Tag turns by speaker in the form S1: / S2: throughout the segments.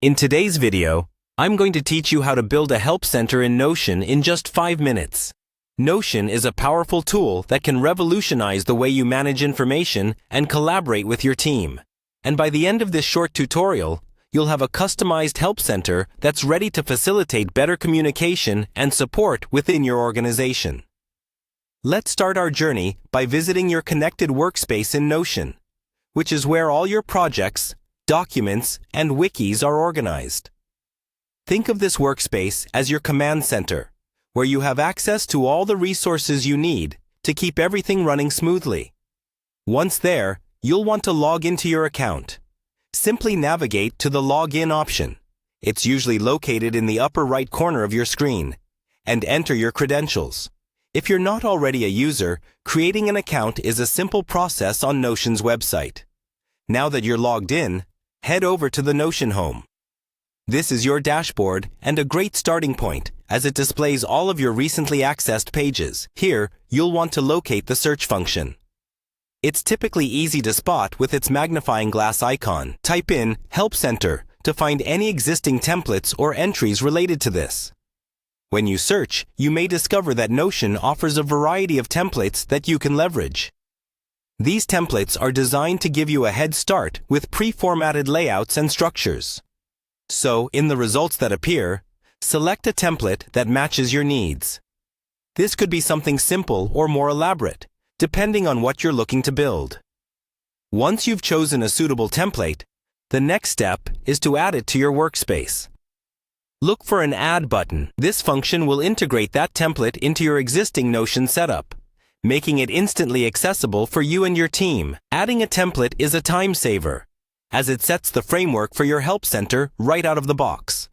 S1: In today's video, I'm going to teach you how to build a help center in Notion in just 5 minutes. Notion is a powerful tool that can revolutionize the way you manage information and collaborate with your team. And by the end of this short tutorial, you'll have a customized help center that's ready to facilitate better communication and support within your organization. Let's start our journey by visiting your connected workspace in Notion, which is where all your projects, documents, and wikis are organized. Think of this workspace as your command center, where you have access to all the resources you need to keep everything running smoothly. Once there, you'll want to log into your account. Simply navigate to the Login option. It's usually located in the upper right corner of your screen, and enter your credentials. If you're not already a user, creating an account is a simple process on Notion's website. Now that you're logged in, head over to the Notion home. This is your dashboard and a great starting point as it displays all of your recently accessed pages. Here, you'll want to locate the search function. It's typically easy to spot with its magnifying glass icon. Type in Help Center to find any existing templates or entries related to this. When you search, you may discover that Notion offers a variety of templates that you can leverage. These templates are designed to give you a head start with pre-formatted layouts and structures. So, in the results that appear, select a template that matches your needs. This could be something simple or more elaborate, depending on what you're looking to build. Once you've chosen a suitable template, the next step is to add it to your workspace. Look for an Add button. This function will integrate that template into your existing Notion setup, making it instantly accessible for you and your team. Adding a template is a time saver, as it sets the framework for your help center right out of the box.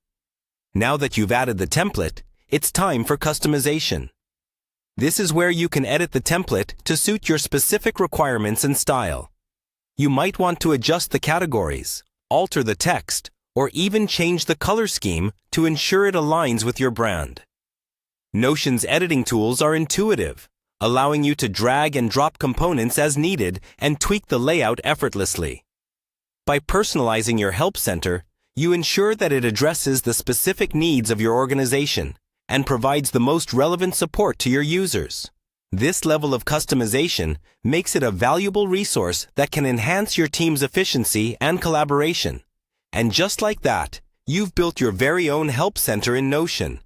S1: Now that you've added the template, it's time for customization. This is where you can edit the template to suit your specific requirements and style. You might want to adjust the categories, alter the text, or even change the color scheme to ensure it aligns with your brand. Notion's editing tools are intuitive, allowing you to drag and drop components as needed and tweak the layout effortlessly. By personalizing your help center, you ensure that it addresses the specific needs of your organization and provides the most relevant support to your users. This level of customization makes it a valuable resource that can enhance your team's efficiency and collaboration. And just like that, you've built your very own help center in Notion,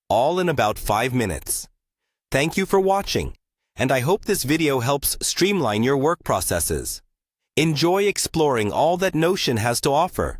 S1: all in about 5 minutes. Thank you for watching, and I hope this video helps streamline your work processes. Enjoy exploring all that Notion has to offer.